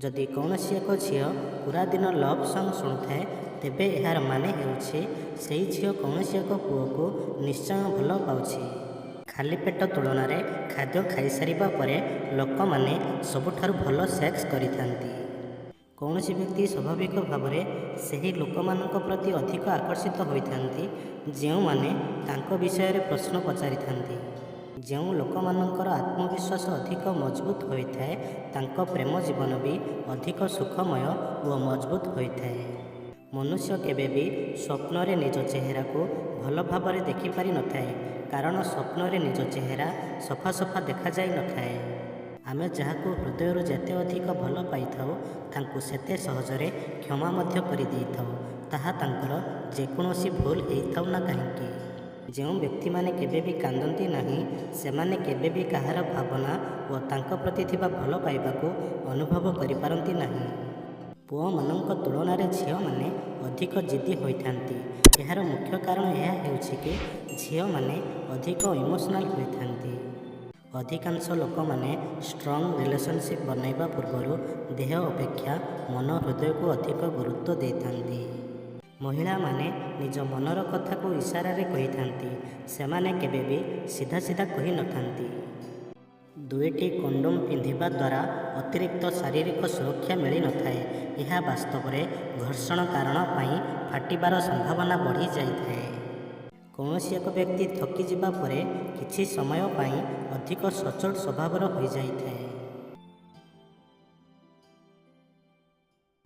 ଯଦି କୌଣସି ଏକ ଝିଅ ପୁରା ଦିନ ଲଭ୍ ସଙ୍ଗ୍ ଶୁଣୁଥାଏ, ତେବେ ଏହାର ମାନେ ହେଉଛି ସେହି ଝିଅ କୌଣସି ଏକ ପୁଅକୁ ନିଶ୍ଚୟ ଭଲ ପାଉଛି। ଖାଲି ପେଟ ତୁଳନାରେ ଖାଦ୍ୟ ଖାଇସାରିବା ପରେ ଲୋକମାନେ ସବୁଠାରୁ ଭଲ ସେକ୍ସ କରିଥାନ୍ତି। କୌଣସି ବ୍ୟକ୍ତି ସ୍ୱାଭାବିକ ଭାବରେ ସେହି ଲୋକମାନଙ୍କ ପ୍ରତି ଅଧିକ ଆକର୍ଷିତ ହୋଇଥାନ୍ତି ଯେଉଁମାନେ ତାଙ୍କ ବିଷୟରେ ପ୍ରଶ୍ନ ପଚାରିଥାନ୍ତି। ଯେଉଁ ଲୋକମାନଙ୍କର ଆତ୍ମବିଶ୍ୱାସ ଅଧିକ ମଜବୁତ ହୋଇଥାଏ, ତାଙ୍କ ପ୍ରେମ ଜୀବନ ବି ଅଧିକ ସୁଖମୟ ଓ ମଜବୁତ ହୋଇଥାଏ। ମନୁଷ୍ୟ କେବେ ବି ସ୍ୱପ୍ନରେ ନିଜ ଚେହେରାକୁ ଭଲ ଭାବରେ ଦେଖିପାରିନଥାଏ, କାରଣ ସ୍ୱପ୍ନରେ ନିଜ ଚେହେରା ସଫା ସଫା ଦେଖାଯାଇନଥାଏ। ଆମେ ଯାହାକୁ ହୃଦୟରୁ ଯେତେ ଅଧିକ ଭଲ ପାଇଥାଉ, ତାଙ୍କୁ ସେତେ ସହଜରେ କ୍ଷମା ମଧ୍ୟ କରିଦେଇଥାଉ, ତାହା ତାଙ୍କର ଯେକୌଣସି ଭୁଲ ହେଇଥାଉ ନା କାହିଁକି। ଯେଉଁ ବ୍ୟକ୍ତିମାନେ କେବେ ବି କାନ୍ଦନ୍ତି ନାହିଁ, ସେମାନେ କେବେ ବି କାହାର ଭାବନା ଓ ତାଙ୍କ ପ୍ରତି ଥିବା ଭଲ ପାଇବାକୁ ଅନୁଭବ କରିପାରନ୍ତି ନାହିଁ। ପୁଅମାନଙ୍କ ତୁଳନାରେ ଝିଅମାନେ ଅଧିକ ଜିଦ୍ଦି ହୋଇଥାନ୍ତି। ଏହାର ମୁଖ୍ୟ କାରଣ ଏହା ହେଉଛି କି ଝିଅମାନେ ଅଧିକ ଇମୋସନାଲ୍ ହୋଇଥାନ୍ତି। ଅଧିକାଂଶ ଲୋକମାନେ ଷ୍ଟ୍ରଙ୍ଗ ରିଲେସନସିପ୍ ବନାଇବା ପୂର୍ବରୁ ଦେହ ଅପେକ୍ଷା ମନ ହୃଦୟକୁ ଅଧିକ ଗୁରୁତ୍ୱ ଦେଇଥାନ୍ତି। ମହିଳାମାନେ ନିଜ ମନର କଥାକୁ ଇସାରାରେ କହିଥାନ୍ତି, ସେମାନେ କେବେ ବି ସିଧା ସିଧା କହିନଥାନ୍ତି। ଦୁଇଟି କଣ୍ଡୋମ୍ ପିନ୍ଧିବା ଦ୍ୱାରା ଅତିରିକ୍ତ ଶାରୀରିକ ସୁରକ୍ଷା ମିଳିନଥାଏ। ଏହା ବାସ୍ତବରେ ଘର୍ଷଣ କାରଣ ପାଇଁ ଫାଟିବାର ସମ୍ଭାବନା ବଢ଼ିଯାଇଥାଏ। କୌଣସି ଏକ ବ୍ୟକ୍ତି ଥକିଯିବା ପରେ କିଛି ସମୟ ପାଇଁ ଅଧିକ ସଚ୍ଚୋଟ ସ୍ୱଭାବର ହୋଇଯାଇଥାଏ।